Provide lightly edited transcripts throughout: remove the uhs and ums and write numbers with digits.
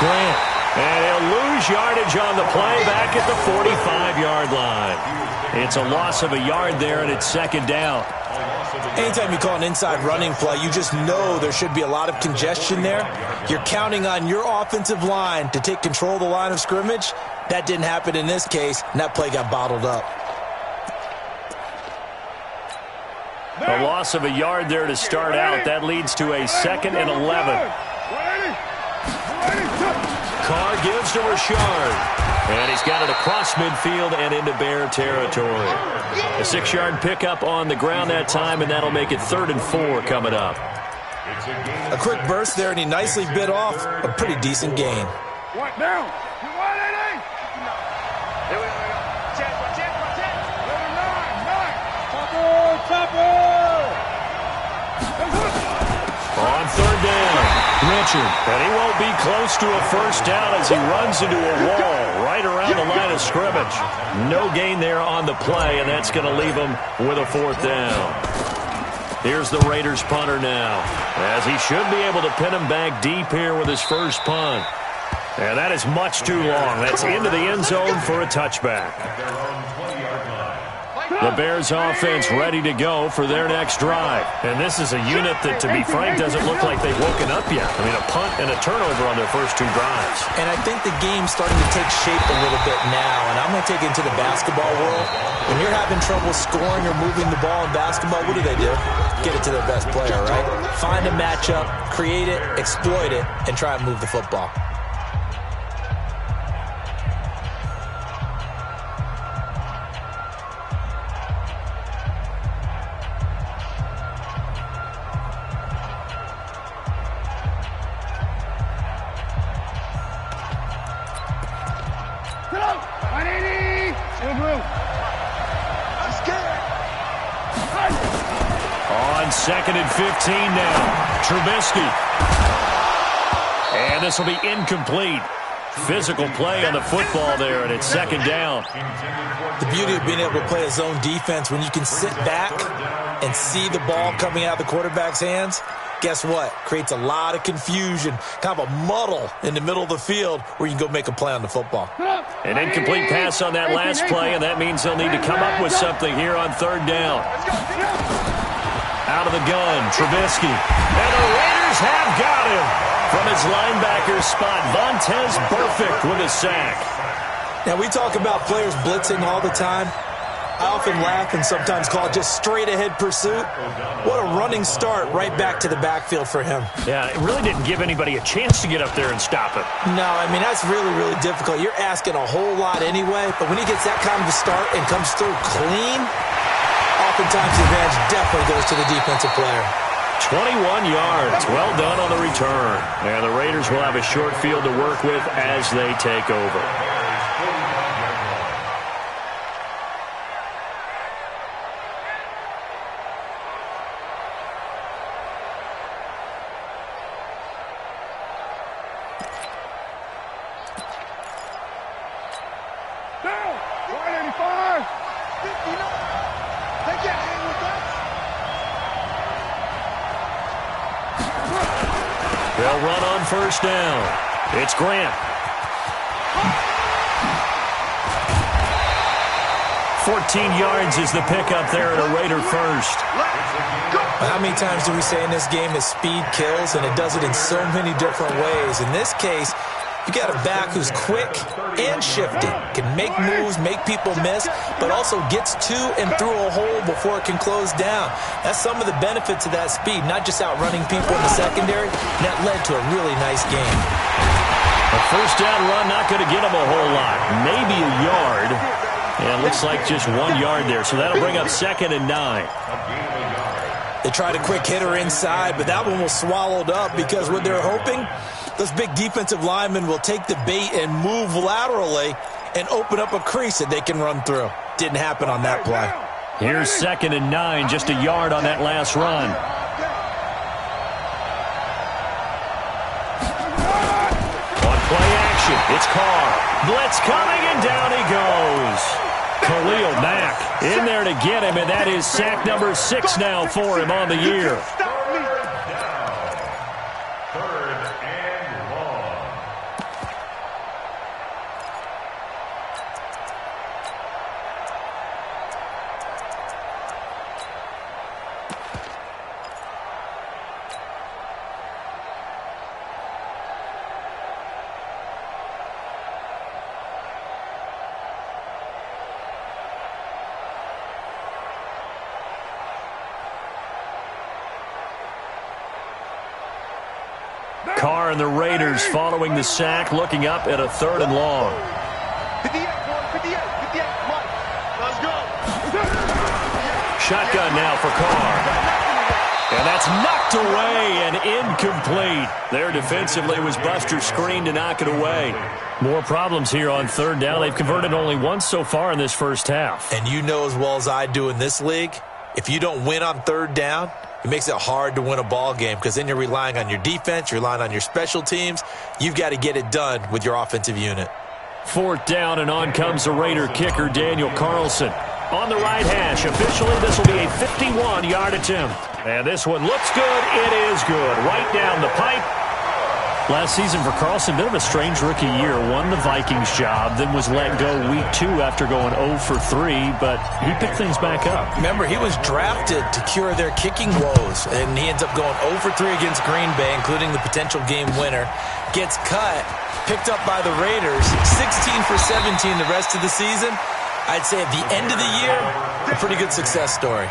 Grant. And he'll lose yardage on the play back at the 45-yard line. It's a loss of a yard there, and it's second down. Anytime you call an inside running play, you just know there should be a lot of congestion there. You're counting on your offensive line to take control of the line of scrimmage. That didn't happen in this case, and that play got bottled up. A loss of a yard there to start out. That leads to a 2nd and 11. Carr gives to Rashard. And he's got it across midfield and into Bear territory. A 6-yard pickup on the ground that time, and that'll make it 3rd and 4 coming up. A quick burst there, and he nicely bit off a pretty decent gain. What now? On 3rd down, Richard. And he won't be close to a first down as he runs into a wall right around the line of scrimmage. No gain there on the play, and that's going to leave him with a 4th down. Here's the Raiders punter now, as he should be able to pin him back deep here with his first punt. And that is much too long. That's into the end zone for a touchback. The Bears offense ready to go for their next drive. And this is a unit that, to be frank, doesn't look like they've woken up yet. I mean, a punt and a turnover on their first 2 drives. And I think the game's starting to take shape a little bit now. And I'm going to take it into the basketball world. When you're having trouble scoring or moving the ball in basketball, what do? Get it to their best player, right? Find a matchup, create it, exploit it, and try and move the football. On 2nd and 15 now, Trubisky. And this will be incomplete. Physical play on the football there, and it's 2nd down. The beauty of being able to play a zone defense, when you can sit back and see the ball coming out of the quarterback's hands, guess what? Creates a lot of confusion, kind of a muddle in the middle of the field where you can go make a play on the football. An incomplete pass on that last play, and that means they'll need to come up with something here on 3rd down. Out of the gun, Trubisky. And the Raiders have got him. From his linebacker spot, Vontaze Burfict with a sack. Now, we talk about players blitzing all the time. I often laugh and sometimes call it just straight-ahead pursuit. What a running start right back to the backfield for him. Yeah, it really didn't give anybody a chance to get up there and stop it. No, I mean, that's really, really difficult. You're asking a whole lot anyway, but when he gets that kind of a start and comes through clean, oftentimes the advantage definitely goes to the defensive player. 21 yards. Well done on the return. And the Raiders will have a short field to work with as they take over. They'll run on 1st down. It's Grant. 14 yards is the pickup there at a Raider first. How many times do we say in this game that speed kills, and it does it in so many different ways? In this case, you got a back who's quick and shifty, can make moves, make people miss, but also gets to and through a hole before it can close down. That's some of the benefits of that speed, not just outrunning people in the secondary. And that led to a really nice game. A 1st down run not going to get him a whole lot. Maybe a yard. And it looks like just 1 yard there. So that'll bring up 2nd and 9. They tried a quick hitter inside, but that one was swallowed up because what they're hoping, those big defensive linemen will take the bait and move laterally and open up a crease that they can run through. Didn't happen on that play. Here's 2nd and 9, just a yard on that last run. On play action, it's Carr. Blitz coming, and down he goes. Khalil Mack in there to get him, and that is sack number 6 now for him on the year. and the Raiders following the sack, looking up at a 3rd and long. 58, Mike. Let's go. Shotgun now for Carr. And that's knocked away and incomplete. There defensively was Buster's screen to knock it away. More problems here on 3rd down. They've converted only once so far in this first half. And you know as well as I do in this league, if you don't win on 3rd down, it makes it hard to win a ball game because then you're relying on your defense, you're relying on your special teams. You've got to get it done with your offensive unit. 4th down, and on comes the Raider kicker, Daniel Carlson. On the right hash, officially this will be a 51-yard attempt. And this one looks good. It is good. Right down the pipe. Last season for Carlson, bit of a strange rookie year. Won the Vikings job, then was let go week 2 after going 0 for 3, but he picked things back up. Remember, he was drafted to cure their kicking woes, and he ends up going 0 for 3 against Green Bay, including the potential game winner. Gets cut, picked up by the Raiders, 16 for 17 the rest of the season. I'd say at the end of the year, a pretty good success story.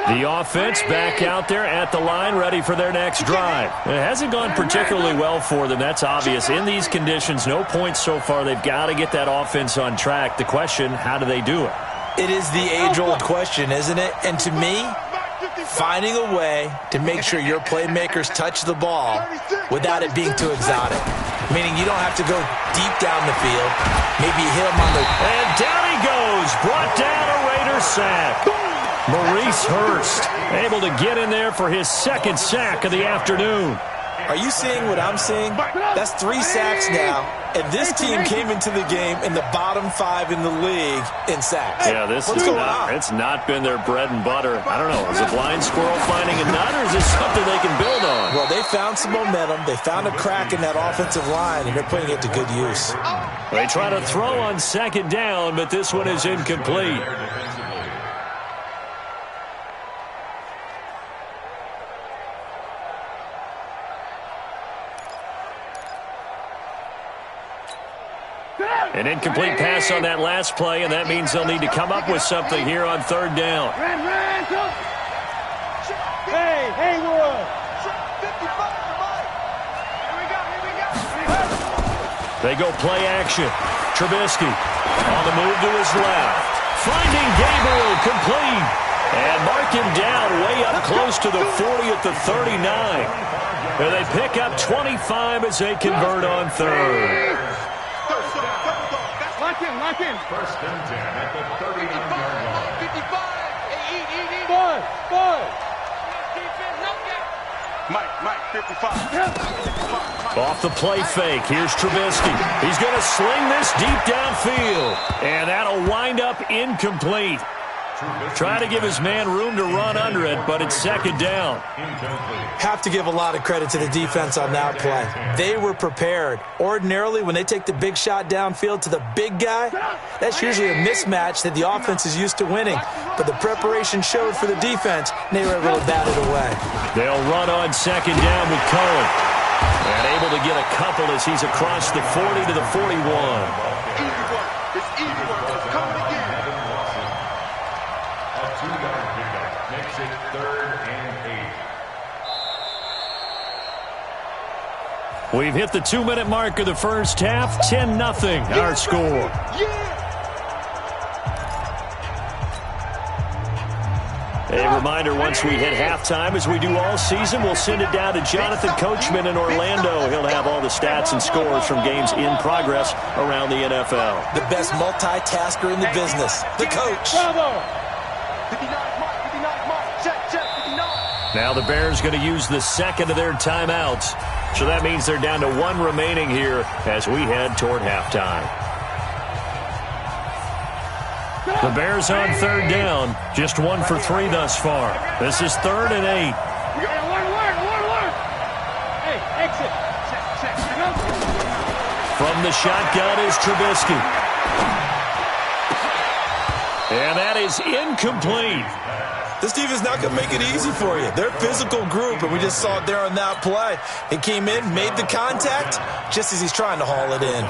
The offense back out there at the line, ready for their next drive. It hasn't gone particularly well for them. That's obvious. In these conditions, no points so far. They've got to get that offense on track. The question, how do they do it? It is the age-old question, isn't it? And to me, finding a way to make sure your playmakers touch the ball without it being too exotic. Meaning you don't have to go deep down the field. Maybe you hit them on the... And down he goes. Brought down a Raider sack. Maurice Hurst able to get in there for his 2nd sack of the afternoon. Are you seeing what I'm seeing? That's 3 sacks now, and this team came into the game in the bottom 5 in the league in sacks. Yeah, what's going on? It's not been their bread and butter. I don't know. Is a blind squirrel finding a nut, or is this something they can build on? Well, they found some momentum. They found a crack in that offensive line, and they're putting it to good use. They try to throw on 2nd down, but this one is incomplete. An incomplete pass on that last play, and that means they'll need to come up with something here on 3rd down. Hey, Haywood. They go play action. Trubisky on the move to his left. Finding Gabriel, complete. And mark him down way up close to the 40 at the 39. And they pick up 25 as they convert on 3rd. Lock in. 1st and 10 at the 39-yard line. 55. Hey, Five. Mike, 55. Off the play fake, here's Trubisky. He's going to sling this deep downfield. And that'll wind up incomplete. Trying to give his man room to run under it, but it's 2nd down. Have to give a lot of credit to the defense on that play. They were prepared. Ordinarily, when they take the big shot downfield to the big guy, that's usually a mismatch that the offense is used to winning. But the preparation showed for the defense, and they were able to bat it away. They'll run on 2nd down with Cohen. And able to get a couple as he's across the 40 to the 41. It's easy work. It's coming again. A 2-yard pickup makes it 3rd and 8. We've hit the 2-minute mark of the first half. 10-0 our score. A reminder, once we hit halftime, as we do all season, we'll send it down to Jonathan Coachman in Orlando. He'll have all the stats and scores from games in progress around the NFL. The best multitasker in the business, the coach. Now the Bears going to use the 2nd of their timeouts. So that means they're down to 1 remaining here as we head toward halftime. The Bears on 3rd down, just 1 for 3 thus far. This is 3rd and 8. Hey, exit. From the shotgun is Trubisky. And that is incomplete. This defense is not going to make it easy for you. They're a physical group, and we just saw it there on that play. He came in, made the contact, just as he's trying to haul it in.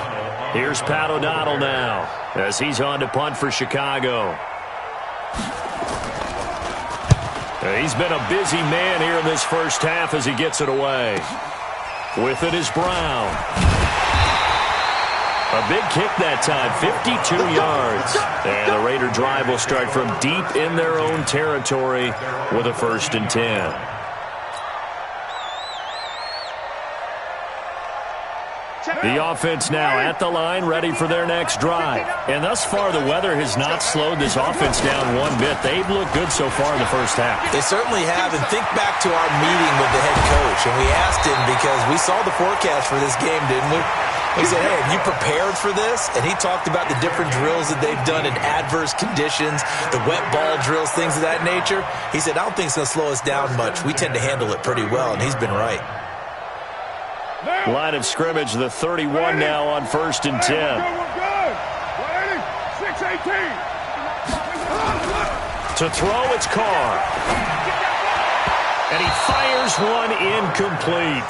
Here's Pat O'Donnell now, as he's on to punt for Chicago. He's been a busy man here in this first half as he gets it away. With it is Brown. A big kick that time, 52 yards. And the Raider drive will start from deep in their own territory with a 1st and 10. The offense now at the line, ready for their next drive. And thus far, the weather has not slowed this offense down one bit. They've looked good so far in the first half. They certainly have. And think back to our meeting with the head coach. And we asked him because we saw the forecast for this game, didn't we? He said, hey, have you prepared for this? And he talked about the different drills that they've done in adverse conditions, the wet ball drills, things of that nature. He said, I don't think it's going to slow us down much. We tend to handle it pretty well, and he's been right. Line of scrimmage, the 31 now on 1st and 10. To throw, it's Carr. And he fires one incomplete.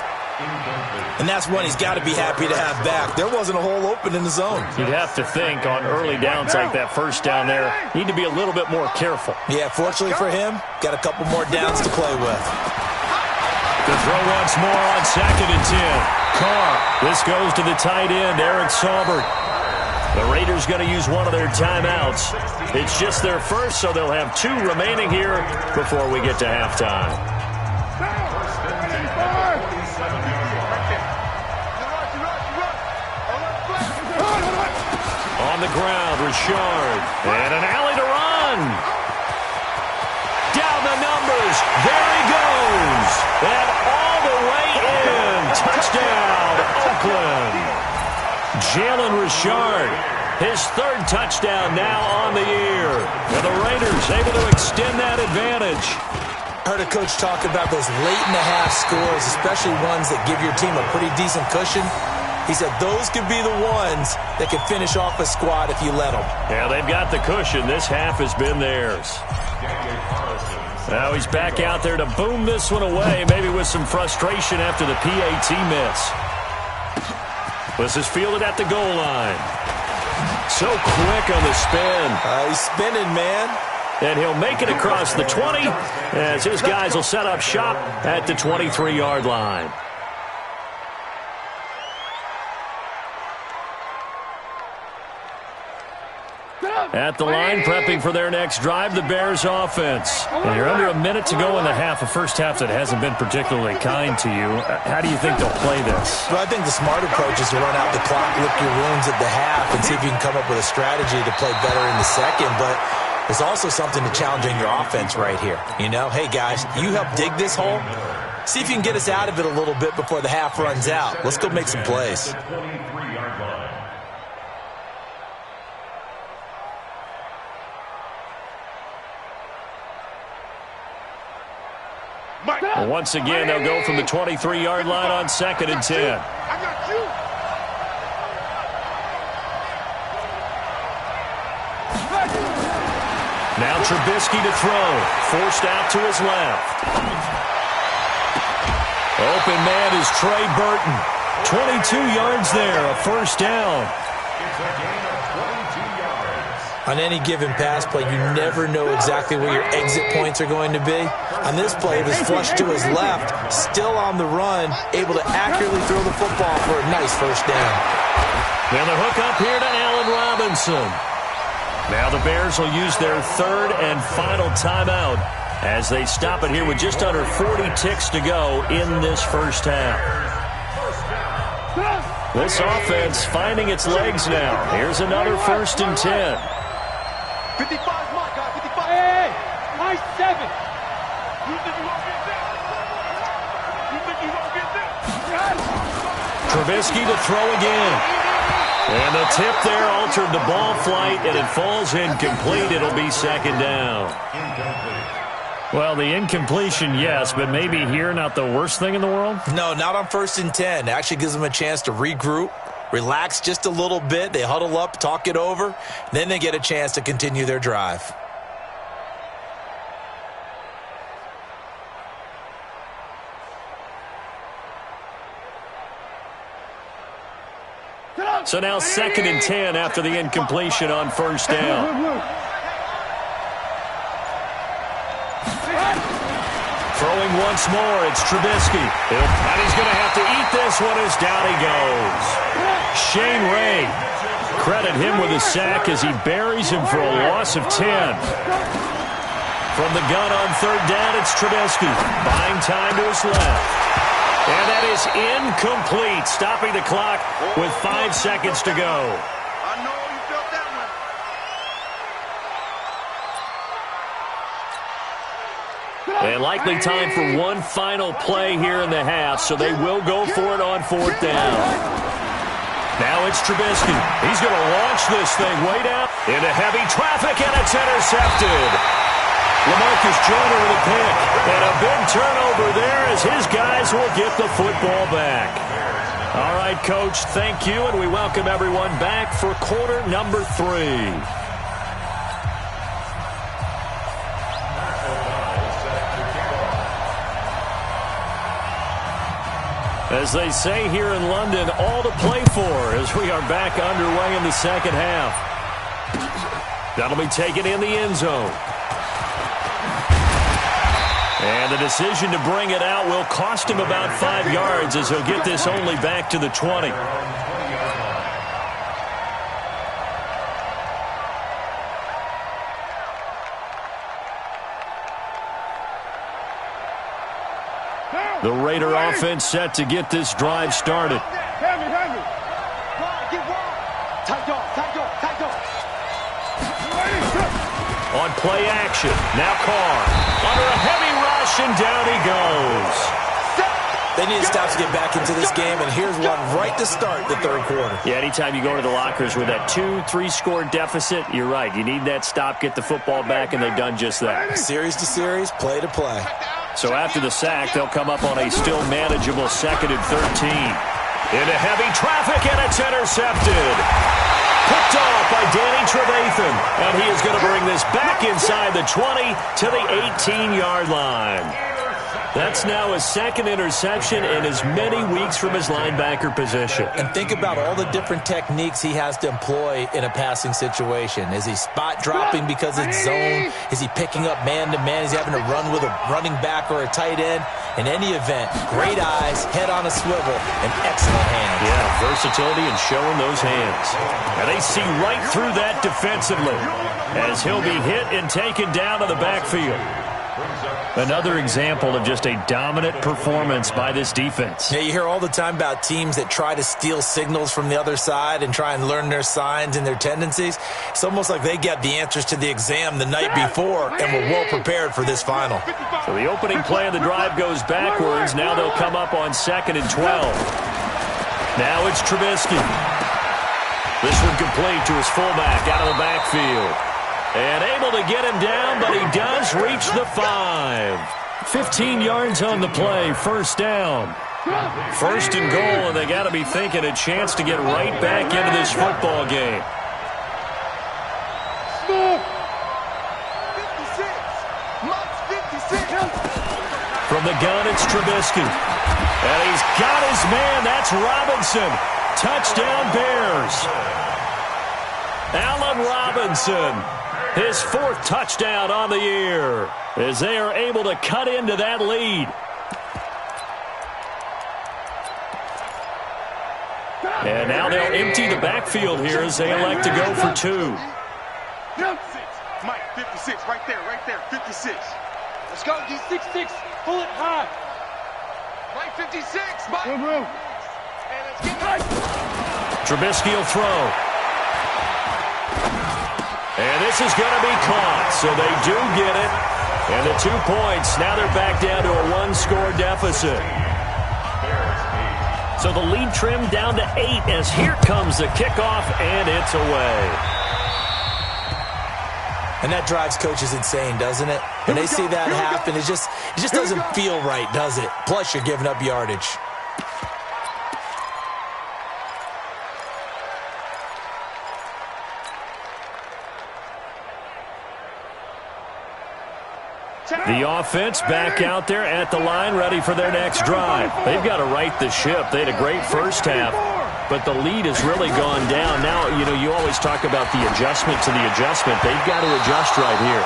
And that's one he's got to be happy to have back. There wasn't a hole open in the zone. You'd have to think on early downs like that first down there, need to be a little bit more careful. Yeah, fortunately for him, got a couple more downs to play with. The throw once more on 2nd and 10. Carr. This goes to the tight end, Eric Saubert. The Raiders going to use one of their timeouts. It's just their first, so they'll have 2 remaining here before we get to halftime. On the ground, Richard. And an alley to run. Down the numbers. There he goes. And all the way in. Touchdown, Oakland. Jalen Richard, his 3rd touchdown now on the year. And the Raiders able to extend that advantage. Heard a coach talk about those late-in-the-half scores, especially ones that give your team a pretty decent cushion. He said those could be the ones that could finish off a squad if you let them. Yeah, they've got the cushion. This half has been theirs. Now he's back out there to boom this one away, maybe with some frustration after the PAT miss. This is fielded at the goal line. So quick on the spin. He's spinning, man. And he'll make it across the 20 as his guys will set up shop at the 23-yard line. At the line, prepping for their next drive, the Bears offense. And you're under a minute to go in the half, a first half that hasn't been particularly kind to you. How do you think they'll play this? Well, I think the smart approach is to run out the clock, lick your wounds at the half, and see if you can come up with a strategy to play better in the second. But there's also something to challenging your offense right here. You know, hey, guys, you help dig this hole. See if you can get us out of it a little bit before the half runs out. Let's go make some plays. Once again, they'll go from the 23-yard line on 2nd and 10. Now Trubisky to throw. Forced out to his left. Open man is Trey Burton. 22 yards there, a first down. It's a gain of 22 yards. On any given pass play, you never know exactly where your exit points are going to be. On this play, it was flushed to his left, still on the run, able to accurately throw the football for a nice first down. Now the hook up here to Allen Robinson. Now the Bears will use their 3rd and final timeout as they stop it here with just under 40 ticks to go in this first half. This offense finding its legs now. Here's another 1st and 10. 55, my guy, 55. Hey, nice 7. You think you won't get that? You think you won't get that? Trubisky to throw again. And the tip there altered the ball flight, and it falls incomplete. It'll be 2nd down. Well, the incompletion, yes, but maybe here not the worst thing in the world? No, not on 1st and 10. It actually gives them a chance to regroup, relax just a little bit. They huddle up, talk it over. Then they get a chance to continue their drive. So now 2nd and 10 after the incompletion on 1st down. Throwing once more, it's Trubisky. And he's going to have to eat this one as down he goes. Shane Ray, credit him with a sack as he buries him for a loss of 10. From the gun on third down, it's Trubisky. Buying time to his left. And that is incomplete, stopping the clock with 5 seconds to go. I know you felt that one. And likely time for one final play here in the half, so they will go for it on fourth down. Now it's Trubisky. He's going to launch this thing way down into heavy traffic, and it's intercepted. LaMarcus Joyner with a pick, and a big turnover there as his guys will get the football back. All right, Coach, thank you, and we welcome everyone back for quarter number 3. As they say here in London, all to play for as we are back underway in the second half. That'll be taken in the end zone. And the decision to bring it out will cost him about 5 yards as he'll get this only back to the 20. The Raider offense set to get this drive started. Hand me. Wide, get wide. Tight off. On play action, now Carr. Under a heavy rush, and down he goes. They need to stop to get back into this game, and here's one right to start the third quarter. Yeah, anytime you go to the lockers with that 2-3 score deficit, you're right. You need that stop, get the football back, and they've done just that. Series to series, play to play. So after the sack, they'll come up on a still manageable 2nd and 13. Into heavy traffic, and it's intercepted. Picked off by Danny Trevathan, and he is going to bring this back inside the 20 to the 18-yard line. That's now his 2nd interception in as many weeks from his linebacker position. And think about all the different techniques he has to employ in a passing situation. Is he spot dropping because it's zone? Is he picking up man-to-man? Is he having to run with a running back or a tight end? In any event, great eyes, head on a swivel, and excellent hands. Yeah, versatility and showing those hands. And they see right through that defensively as he'll be hit and taken down to the backfield. Another example of just a dominant performance by this defense. Yeah, you hear all the time about teams that try to steal signals from the other side and try and learn their signs and their tendencies. It's almost like they get the answers to the exam the night before and were well prepared for this final. So the opening play of the drive goes backwards. Now they'll come up on 2nd and 12. Now it's Trubisky. This one complete to his fullback out of the backfield. And able to get him down, but he does reach the 5. 15 yards on the play, first down. 1st and goal, and they got to be thinking a chance to get right back into this football game. 56. From the gun, it's Trubisky. And he's got his man. That's Robinson. Touchdown, Bears. Allen Robinson. His 4th touchdown on the year as they are able to cut into that lead. And now they'll empty the backfield here as they elect to go for 2. Mike, 56, right there, 56. Let's go, D66, pull it high. Mike, 56, Mike. And let's get right. Trubisky will throw. And this is going to be caught, so they do get it. And the 2 points, now they're back down to a 1-score deficit. So the lead trimmed down to 8 as here comes the kickoff, and it's away. And that drives coaches insane, doesn't it? When they see that happen, it just doesn't feel right, does it? Plus, you're giving up yardage. The offense back out there at the line, ready for their next drive. They've got to right the ship. They had a great first half, but the lead has really gone down. Now, you always talk about the adjustment to the adjustment. They've got to adjust right here.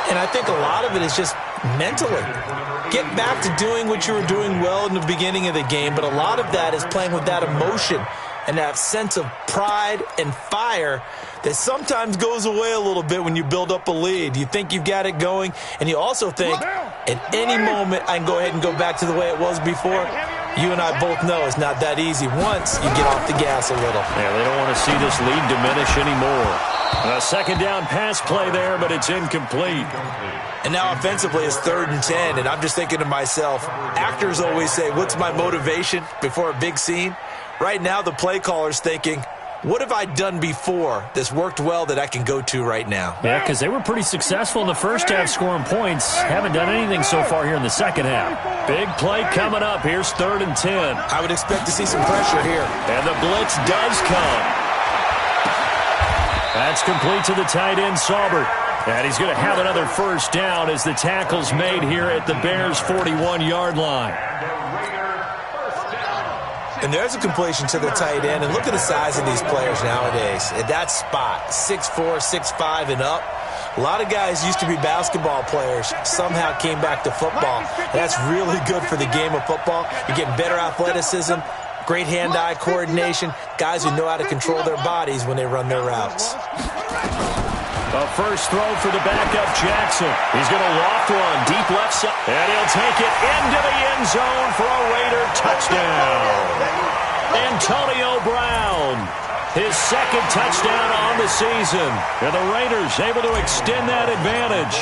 And I think a lot of it is just mentally. Get back to doing what you were doing well in the beginning of the game, but a lot of that is playing with that emotion and that sense of pride and fire that sometimes goes away a little bit when you build up a lead. You think you've got it going, and you also think at any moment I can go ahead and go back to the way it was before. You and I both know it's not that easy once you get off the gas a little. Yeah, they don't want to see this lead diminish anymore. A second down pass play there, but it's incomplete. And now offensively it's 3rd and 10, and I'm just thinking to myself, actors always say, what's my motivation before a big scene? Right now the play caller's thinking, what have I done before that's worked well that I can go to right now? Yeah, because they were pretty successful in the first half scoring points. Haven't done anything so far here in the second half. Big play coming up. Here's 3rd and 10. I would expect to see some pressure here. And the blitz does come. That's complete to the tight end, Saubert. And he's going to have another first down as the tackle's made here at the Bears' 41-yard line. And there's a completion to the tight end. And look at the size of these players nowadays. At that spot, 6'4", 6'5", and up. A lot of guys used to be basketball players, somehow came back to football. And that's really good for the game of football. You're getting better athleticism, great hand-eye coordination, guys who know how to control their bodies when they run their routes. A first throw for the backup, Jackson. He's going to loft one deep left side, and he'll take it into the end zone for a Raider touchdown. Antonio Brown, his second touchdown on the season. And the Raiders able to extend that advantage.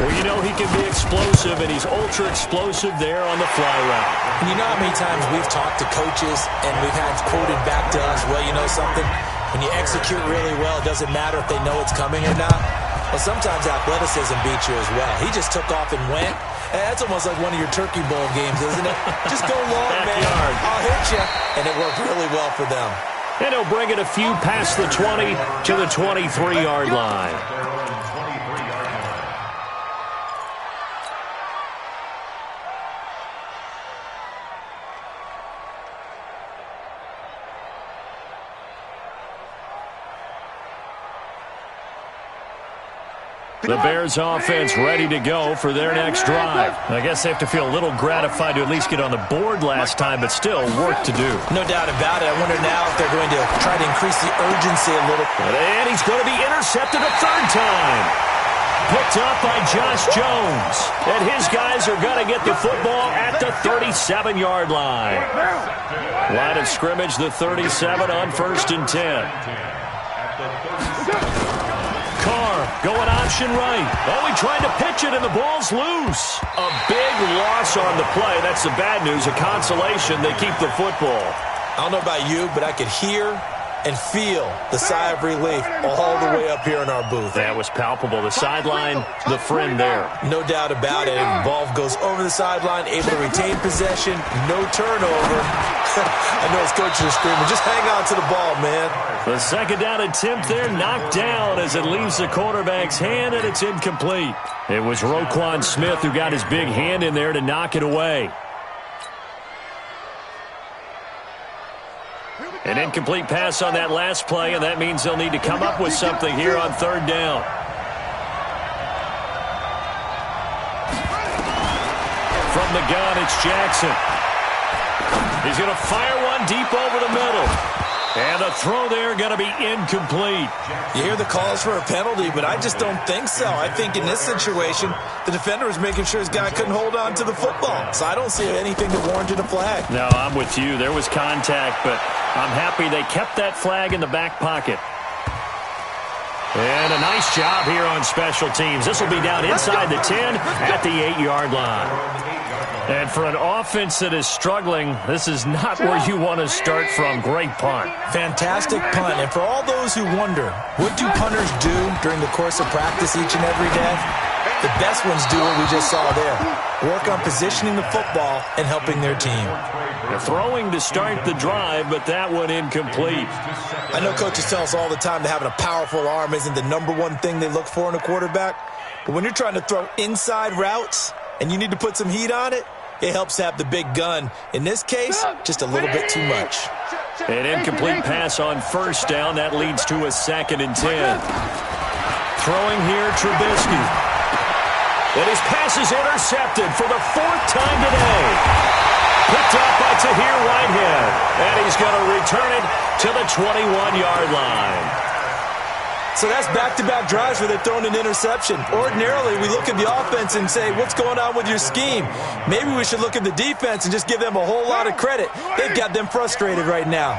Well, you know he can be explosive, and he's ultra-explosive there on the fly route. And you know how many times we've talked to coaches, and we've had quoted back to us, well, you know something? When you execute really well, it doesn't matter if they know it's coming or not. Well, sometimes athleticism beats you as well. He just took off and went. And that's almost like one of your Turkey Bowl games, isn't it? Just go long, man. I'll hit you. And it worked really well for them. And he'll bring it a few past the 20 to the 23-yard line. The Bears offense ready to go for their next drive. I guess they have to feel a little gratified to at least get on the board last time, but still work to do. No doubt about it. I wonder now if they're going to try to increase the urgency a little. And he's going to be intercepted a third time. Picked up by Josh Jones. And his guys are going to get the football at the 37-yard line. Line of scrimmage, the 37 on 1st and 10. Going option right. Oh, he tried to pitch it, and the ball's loose. A big loss on the play. That's the bad news. A consolation, they keep the football. I don't know about you, but I could hear and feel the sigh of relief all the way up here in our booth. That was palpable. The sideline, the friend there. No doubt about it. And ball goes over the sideline, able to retain possession, no turnover. I know his coaches are screaming, just hang on to the ball, man. The second down attempt there knocked down as it leaves the quarterback's hand, and it's incomplete. It was Roquan Smith who got his big hand in there to knock it away. An incomplete pass on that last play, and that means they'll need to come up with something here on 3rd down. From the gun, it's Jackson. He's going to fire one deep over the middle. And the throw there going to be incomplete. You hear the calls for a penalty, but I just don't think so. I think in this situation, the defender was making sure his guy couldn't hold on to the football. So I don't see anything that warranted a flag. No, I'm with you. There was contact, but I'm happy they kept that flag in the back pocket. And a nice job here on special teams. This will be down inside the 10 at the 8-yard line. And for an offense that is struggling, this is not where you want to start from. Great punt. Fantastic punt. And for all those who wonder, what do punters do during the course of practice each and every day? The best ones do what we just saw there. Work on positioning the football and helping their team. They're throwing to start the drive, but that one incomplete. I know coaches tell us all the time that having a powerful arm isn't the number one thing they look for in a quarterback. But when you're trying to throw inside routes and you need to put some heat on it, it helps to have the big gun. In this case, just a little bit too much. An incomplete pass on 1st down. That leads to a 2nd and 10. Throwing here, Trubisky. And his pass is intercepted for the 4th time today. Picked up by Tahir Whitehead. And he's going to return it to the 21-yard line. So that's back-to-back drives where they've thrown an interception. Ordinarily, we look at the offense and say, what's going on with your scheme? Maybe we should look at the defense and just give them a whole lot of credit. They've got them frustrated right now.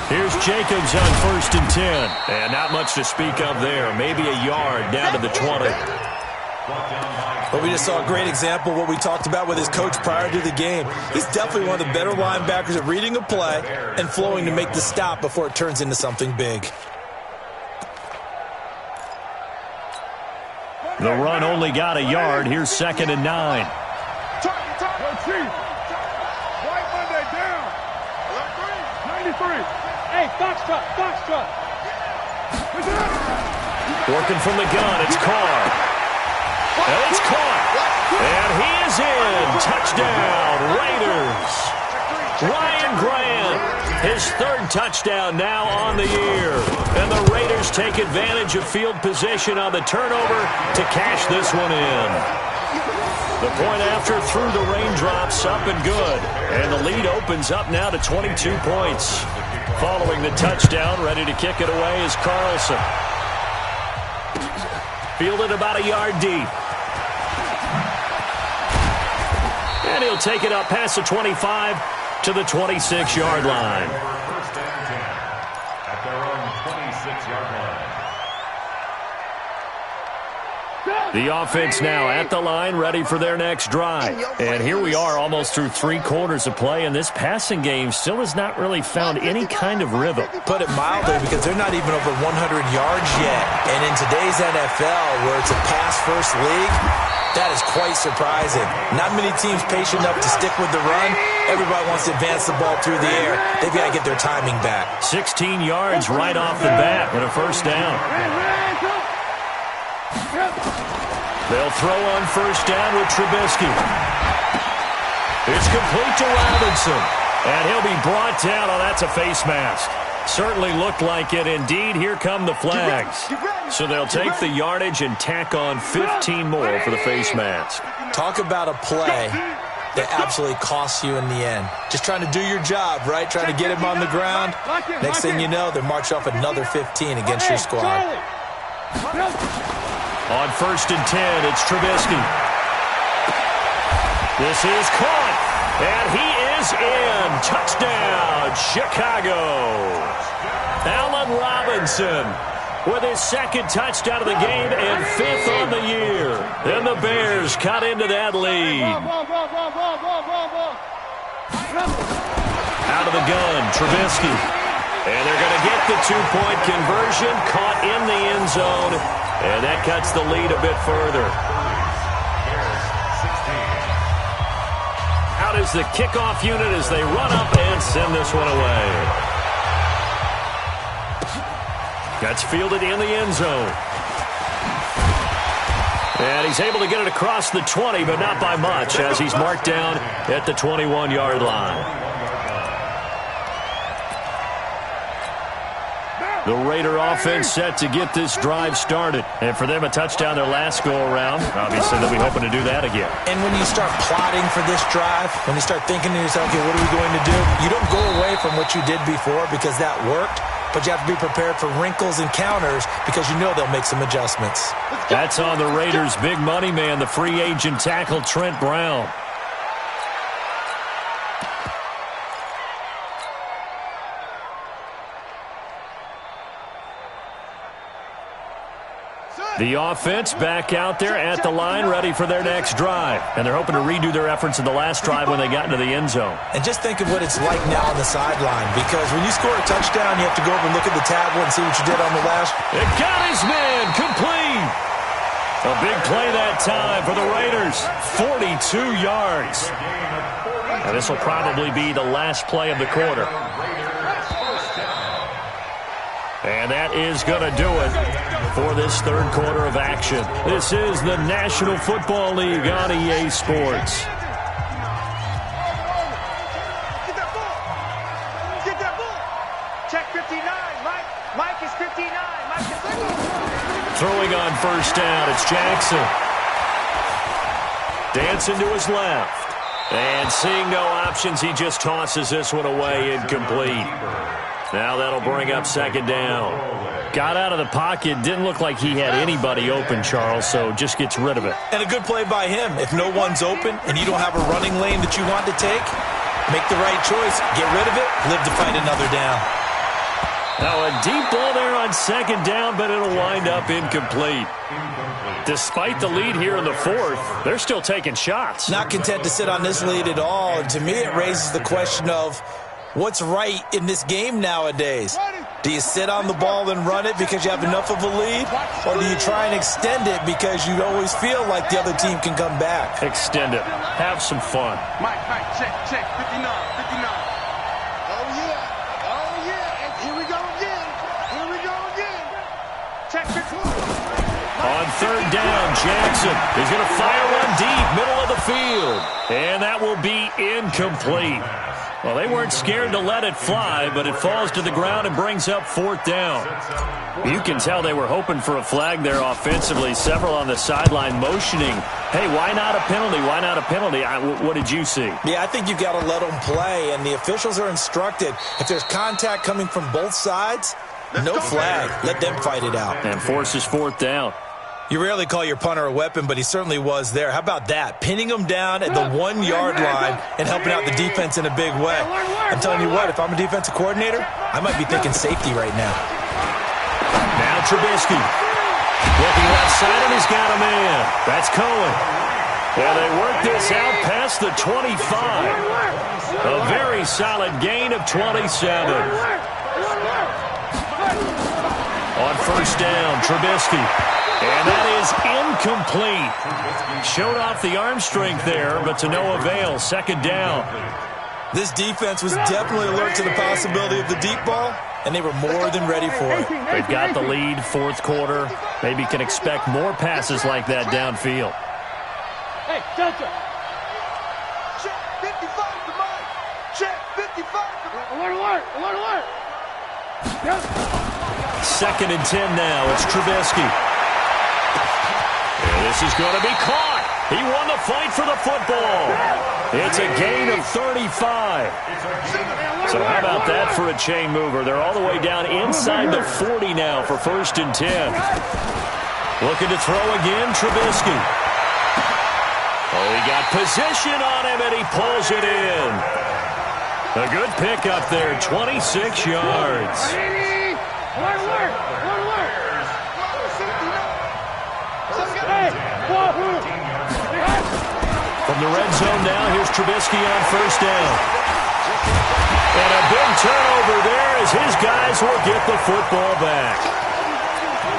Here's Jacobs on 1st and 10. And not much to speak of there. Maybe a yard down to the 20. But we just saw a great example of what we talked about with his coach prior to the game. He's definitely one of the better linebackers at reading a play and flowing to make the stop before it turns into something big. The run only got a yard. Here's 2nd and 9. White Monday down. 93. Hey, Foxtrot. Working from the gun. It's Carr. And it's caught. And he is in. Touchdown, Raiders. Ryan Grant, his 3rd touchdown now on the year. And the Raiders take advantage of field position on the turnover to cash this one in. The point after through the raindrops, up and good. And the lead opens up now to 22 points. Following the touchdown, ready to kick it away is Carlson. Fielded about a yard deep. And he'll take it up past the 25 to the 26-yard line. First and 10 at their own 26-yard line. The offense now at the line, ready for their next drive. And here we are almost through 3 quarters of play, and this passing game still has not really found any kind of rhythm. Put it mildly, because they're not even over 100 yards yet. And in today's NFL, where it's a pass-first league, that is quite surprising. Not many teams patient enough to stick with the run. Everybody wants to advance the ball through the air. They've got to get their timing back. 16 yards right off the bat and a 1st down. They'll throw on 1st down with Trubisky. It's complete to Robinson. And he'll be brought down. Oh, that's a face mask. Certainly looked like it. Indeed, here come the flags. So they'll take the yardage and tack on 15 more for the face mask. Talk about a play that absolutely costs you in the end. Just trying to do your job, right? Trying to get him on the ground. Next thing you know, they're marching off another 15 against your squad. On 1st and 10, it's Trubisky. This is caught. And he is in. Touchdown, Chicago. Allen Robinson with his 2nd touchdown of the game and 5th on the year. And the Bears cut into that lead. Out of the gun, Trubisky. And they're going to get the 2-point conversion, caught in the end zone. And that cuts the lead a bit further. Out is the kickoff unit as they run up and send this one away. That's fielded in the end zone. And he's able to get it across the 20, but not by much, as he's marked down at the 21-yard line. The Raider offense set to get this drive started. And for them, a touchdown their last go-around. Obviously, they'll be hoping to do that again. And when you start plotting for this drive, when you start thinking to yourself, okay, what are we going to do? You don't go away from what you did before because that worked, but you have to be prepared for wrinkles and counters because you know they'll make some adjustments. That's on the Raiders' big money man, the free agent tackle, Trent Brown. The offense back out there at the line, ready for their next drive. And they're hoping to redo their efforts in the last drive when they got into the end zone. And just think of what it's like now on the sideline, because when you score a touchdown, you have to go over and look at the tablet and see what you did on the last. It got his man complete. A big play that time for the Raiders. 42 yards. And this will probably be the last play of the quarter. And that is going to do it for this 3rd quarter of action. This is the National Football League on EA Sports. Get that ball. Check 59. Mike is 59. Mike is Throwing on first down, it's Jackson. Dancing to his left. And seeing no options, he just tosses this one away, incomplete. Now that'll bring up second down. Got out of the pocket, didn't look like he had anybody open, Charles, so just gets rid of it. And a good play by him. If no one's open and you don't have a running lane that you want to take, make the right choice, get rid of it, live to fight another down. Now a deep ball there on second down, but it'll wind up incomplete. Despite the lead here in the fourth, they're still taking shots. Not content to sit on this lead at all. And to me, it raises the question of what's right in this game nowadays. Do you sit on the ball and run it because you have enough of a lead? Or do you try and extend it because you always feel like the other team can come back? Extend it. Have some fun. Mike, check, 59, 59. Oh, yeah. And here we go again. Check, 51. On third down, Jackson is going to fire one deep, middle of the field. And that will be incomplete. Well, they weren't scared to let it fly, but it falls to the ground and brings up fourth down. You can tell they were hoping for a flag there offensively. Several on the sideline motioning, hey, why not a penalty? Why not a penalty? What did you see? Yeah, I think you've got to let them play, and the officials are instructed. If there's contact coming from both sides, no flag. Let them fight it out. And forces fourth down. You rarely call your punter a weapon, but he certainly was there. How about that? Pinning him down at the 1 yard line and helping out the defense in a big way. I'm telling you what, if I'm a defensive coordinator, I might be thinking safety right now. Now Trubisky. Looking left side, and he's got a man. That's Cohen. And they work this out past the 25. A very solid gain of 27. On first down, Trubisky. And that is incomplete. Showed off the arm strength there, but to no avail. Second down. This defense was definitely alert to the possibility of the deep ball, and they were more than ready for it. They've got the lead, fourth quarter. Maybe can expect more passes like that downfield. Hey, Delta. Check 55 to Mike. Check 55 to Mike. Alert. Yep. Second and 10 now. It's Trubisky. This is going to be caught. He won the fight for the football. It's a gain of 35. So how about that for a chain mover? They're all the way down inside the 40 now for first and 10. Looking to throw again, Trubisky. Oh, he got position on him, and he pulls it in. A good pickup there, 26 yards. From the red zone now, here's Trubisky on first down. And a big turnover there as his guys will get the football back.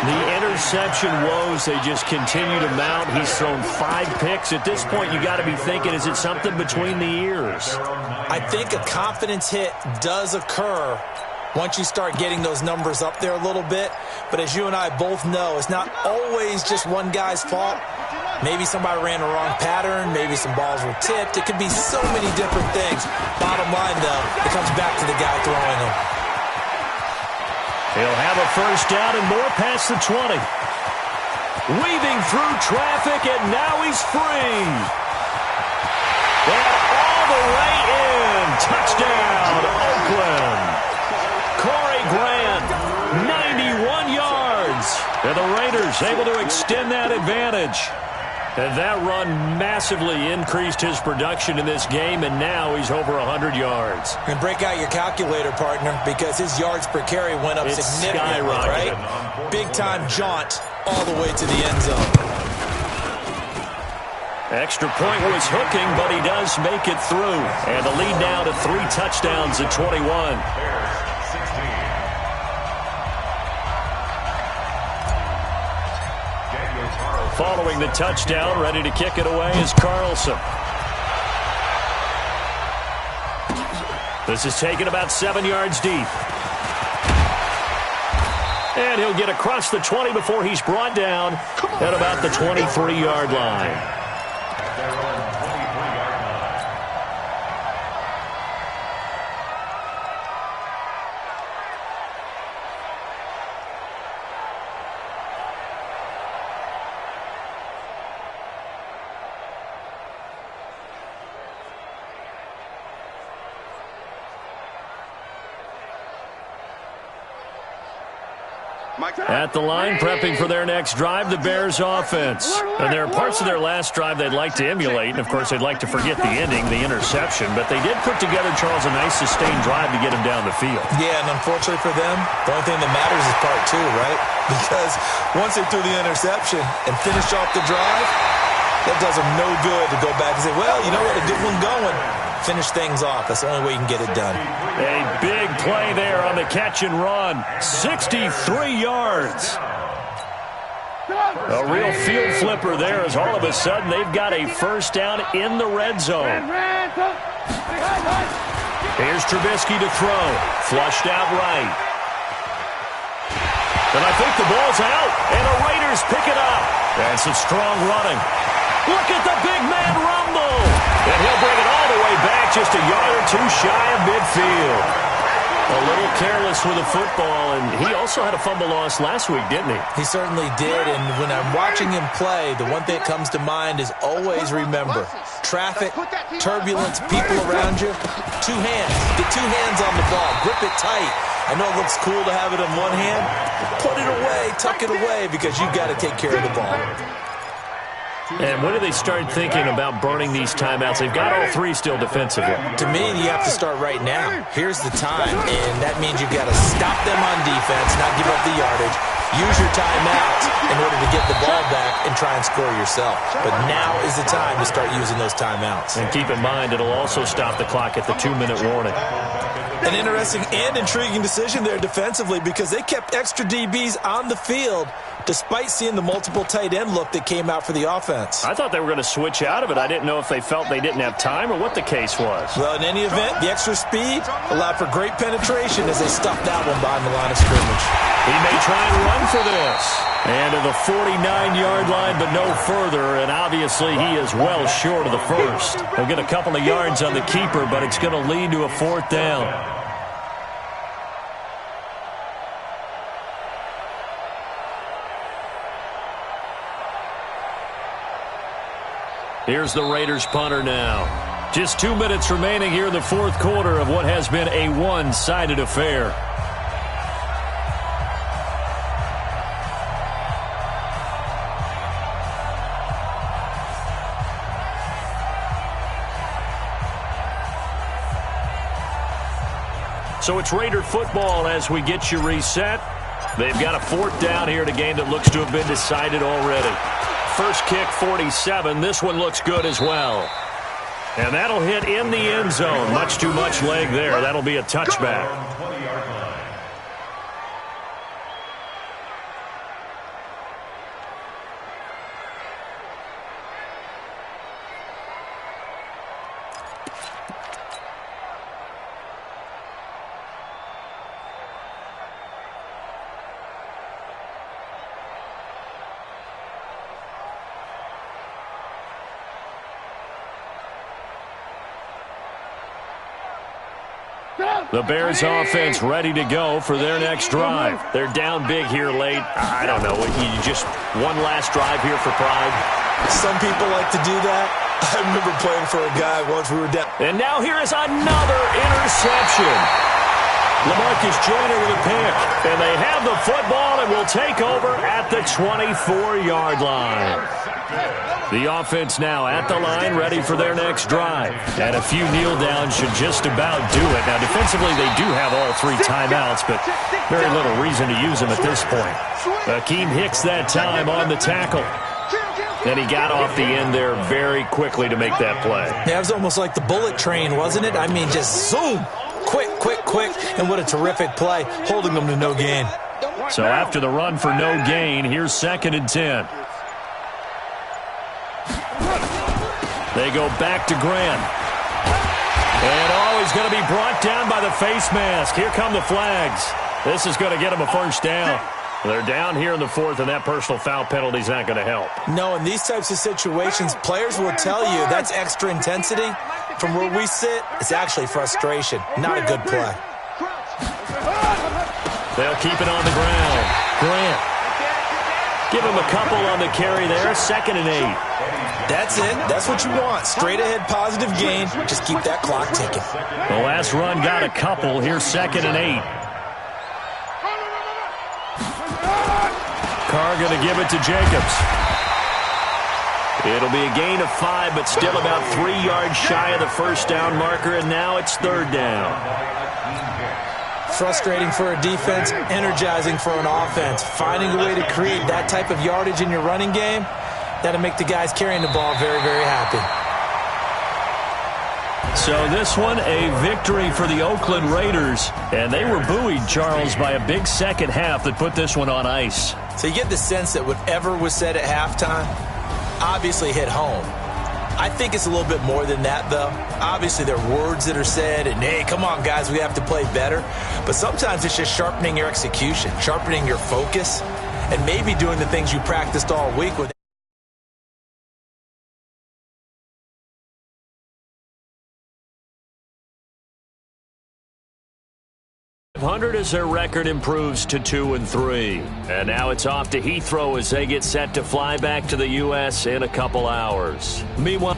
The interception woes, they just continue to mount. He's thrown 5 picks. At this point, you got to be thinking, is it something between the ears? I think a confidence hit does occur once you start getting those numbers up there a little bit. But as you and I both know, it's not always just one guy's fault. Maybe somebody ran the wrong pattern. Maybe some balls were tipped. It could be so many different things. Bottom line, though, it comes back to the guy throwing them. He'll have a first down and more past the 20. Weaving through traffic, and now he's free. And all the way in. Touchdown, Oakland. Corey Grant, 91 yards. And the Raiders able to extend that advantage. And that run massively increased his production in this game, and now he's over 100 yards. And break out your calculator, partner, because his yards per carry went up significantly, right? Big-time jaunt all the way to the end zone. Extra point was hooking, but he does make it through. And the lead now to 3 touchdowns at 21. Following the touchdown, ready to kick it away is Carlson. This is taken about 7 yards deep. And he'll get across the 20 before he's brought down at about the 23-yard line. At the line, prepping for their next drive, the Bears offense. And there are parts of their last drive they'd like to emulate, and of course they'd like to forget the ending, the interception, but they did put together, Charles, a nice sustained drive to get him down the field. Yeah, and unfortunately for them, the only thing that matters is part two, right? Because once they threw the interception and finished off the drive, that does them no good to go back and say, well, you know what, a good one going. Finish things off. That's the only way you can get it done. A big play there on the catch and run. 63 yards. A real field flipper there as all of a sudden they've got a first down in the red zone. Here's Trubisky to throw. Flushed out right. And I think the ball's out. And the Raiders pick it up. That's some strong running. Look at the big man rumble. And he'll bring it all the way back just a yard or two shy of midfield. A little careless with the football, and he also had a fumble loss last week, didn't he? He certainly did, and when I'm watching him play, the one thing that comes to mind is always remember, traffic, turbulence, people around you, two hands. Get two hands on the ball. Grip it tight. I know it looks cool to have it in one hand. Put it away, tuck it away, because you've got to take care of the ball. And when do they start thinking about burning these timeouts? They've got all three still defensively. To me, you have to start right now. Here's the time, and that means you've got to stop them on defense, not give up the yardage. Use your timeouts in order to get the ball back and try and score yourself. But now is the time to start using those timeouts. And keep in mind, it'll also stop the clock at the 2-minute warning. An interesting and intriguing decision there defensively because they kept extra DBs on the field despite seeing the multiple tight end look that came out for the offense. I thought they were going to switch out of it. I didn't know if they felt they didn't have time or what the case was. Well, in any event, the extra speed allowed for great penetration as they stuffed that one behind the line of scrimmage. He may try and run for this. And to the 49-yard line, but no further, and obviously he is well short of the first. He'll get a couple of yards on the keeper, but it's going to lead to a fourth down. Here's the Raiders punter now. Just 2 minutes remaining here in the fourth quarter of what has been a one-sided affair. So it's Raider football as we get you reset. They've got a fourth down here in a game that looks to have been decided already. First kick, 47. This one looks good as well. And that'll hit in the end zone. Much too much leg there. That'll be a touchback. The Bears offense ready to go for their next drive. They're down big here late. I don't know. You just one last drive here for pride. Some people like to do that. I remember playing for a guy once we were down. And now here is another interception. LaMarcus Joyner with a pick. And they have the football and will take over at the 24-yard line. The offense now at the line, ready for their next drive. And a few kneel downs should just about do it. Now, defensively, they do have all three timeouts, but very little reason to use them at this point. Akeem Hicks that time on the tackle. And he got off the end there very quickly to make that play. Yeah, it was almost like the bullet train, wasn't it? I mean, just zoom. Quick, quick, quick. And what a terrific play, holding them to no gain. So after the run for no gain, here's 2nd and 10. They go back to Grant. And he's going to be brought down by the face mask. Here come the flags. This is going to get him a first down. They're down here in the fourth, and that personal foul penalty is not going to help. No, in these types of situations, players will tell you that's extra intensity. From where we sit, it's actually frustration, not a good play. They'll keep it on the ground. Grant. Give him a couple on the carry there. 2nd and 8. That's it. That's what you want. Straight ahead, positive gain. Just keep that clock ticking. The last run got a couple. Here's 2nd and 8. Carr going to give it to Jacobs. It'll be a gain of 5, but still about 3 yards shy of the first down marker, and now it's third down. Frustrating for a defense, energizing for an offense. Finding a way to create that type of yardage in your running game, that'll make the guys carrying the ball very, very happy. So this one, a victory for the Oakland Raiders. And they were buoyed, Charles, by a big second half that put this one on ice. So you get the sense that whatever was said at halftime obviously hit home. I think it's a little bit more than that, though. Obviously, there are words that are said, and, hey, come on, guys, we have to play better. But sometimes it's just sharpening your execution, sharpening your focus, and maybe doing the things you practiced all week with. 500 as their record improves to 2-3. And now it's off to Heathrow as they get set to fly back to the U.S. in a couple hours. Meanwhile,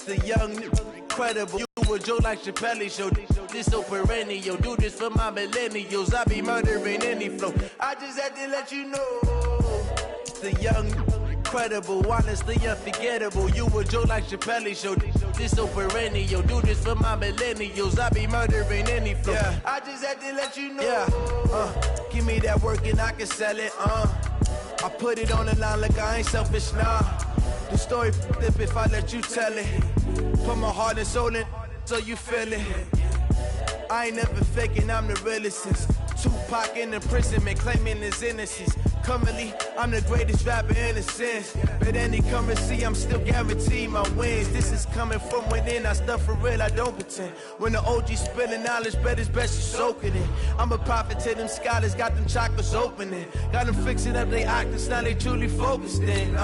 the young, incredible. You a Joe like Chappelle show. This so perennial. Do this for my millennials. I be murdering any flow. I just had to let you know. The young, incredible, honestly unforgettable. You a Joe like Chappelle show. This so perennial. Do this for my millennials. I be murdering any flow. Yeah. I just had to let you know. Yeah. Give me that work and I can sell it. I put it on the line like I ain't selfish, nah. The story flip if I let you tell it. Put my heart and soul in so you feel it. I ain't never faking, I'm the realest since Tupac in imprisonment, claiming his innocence. Currently, I'm the greatest rapper in a sense. But any currency, I'm still guaranteed my wins. This is coming from within, I stuff for real, I don't pretend. When the OG spilling knowledge, bet it's best you soak it in. I'm a prophet to them scholars, got them chakras opening. Got them fixing up they octaves, now they truly focused in.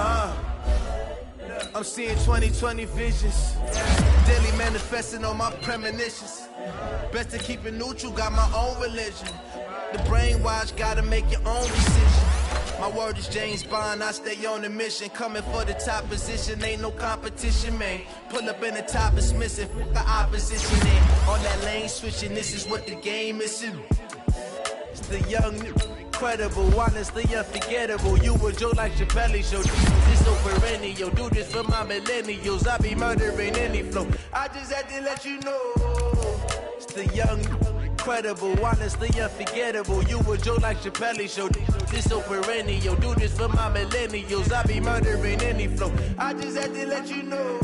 I'm seeing 2020 visions. Daily manifesting on my premonitions. Best to keep it neutral, got my own religion. The brainwash, gotta make your own decision. My word is James Bond, I stay on a mission. Coming for the top position, ain't no competition, man. Pull up in the top, it's missing, fuck the opposition, man. On that lane switching, this is what the game is. It's the young, incredible, honestly unforgettable. You a Joe like Chappelle show. This so perennial, do this for my millennials. I be murdering any flow. I just had to let you know. It's the young, incredible, honestly unforgettable. You a Joe like Chappelle show. This so perennial, do this for my millennials. I be murdering any flow. I just had to let you know.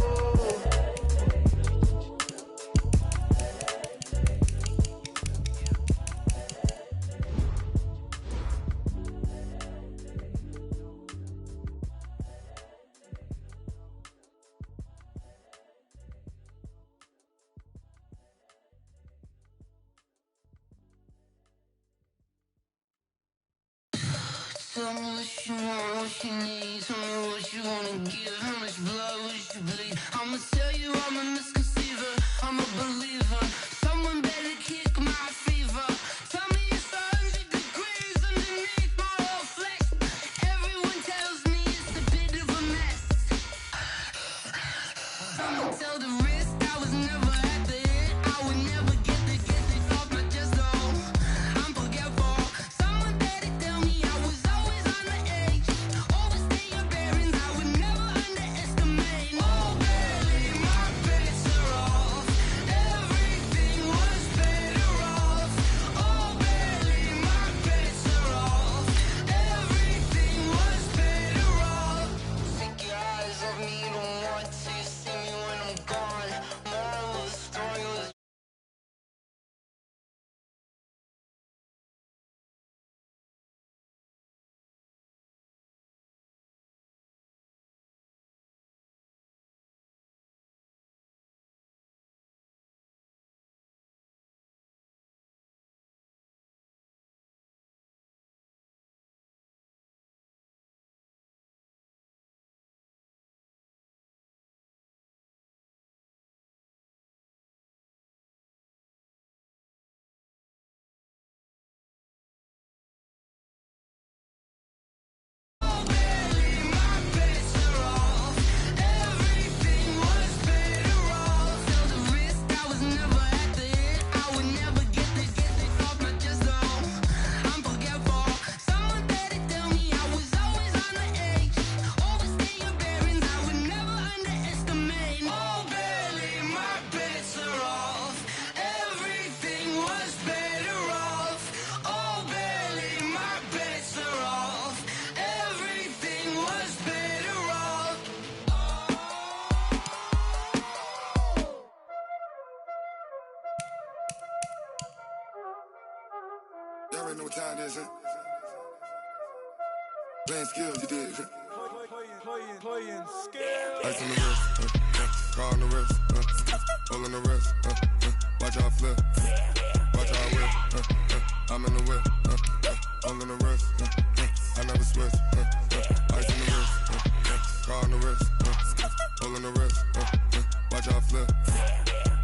Tell me what you want, what you need. Tell me what you wanna give. How much blood would you bleed? I'ma tell you I'm a misconceiver. I'm a believer. Someone better kick my fever. Tell me it's 100 degrees underneath my whole flesh. Everyone tells me it's a bit of a mess. I'ma tell the risk I was never at the end. I would never get this off my chest though. I'm forgetful. Someone better tell me I was always on the edge. Overstay your bearings, I would never underestimate. Oh baby, my bets are off. Everything was better off. Oh baby, my bets are off. Everything was better off. Take your eyes off me, don't want to see me when I'm gone. Moral of the story was Y'all already know what time it is, huh? Playing skills, you did, huh? Playing skills. Ice on the wrist, car on the wrist, hole on the wrist, watch how I flip, watch how I whip, I'm in the whip, hole on the wrist, I never switch, ice on the wrist, car on the wrist, hole on the wrist, watch how I flip,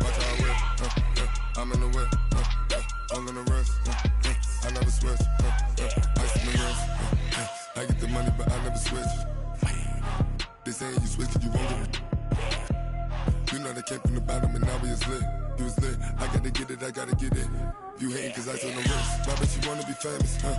watch how I whip, I'm in the whip, hole on the wrist, I never switch, ice on the wrist, I get the money but I never switch. They saying you switch cause you won't get it. You know they came from the bottom and now we is lit. You was lit, I gotta get it, I gotta get it. You hating cause I on the wrist. My bitch, you wanna be famous, huh?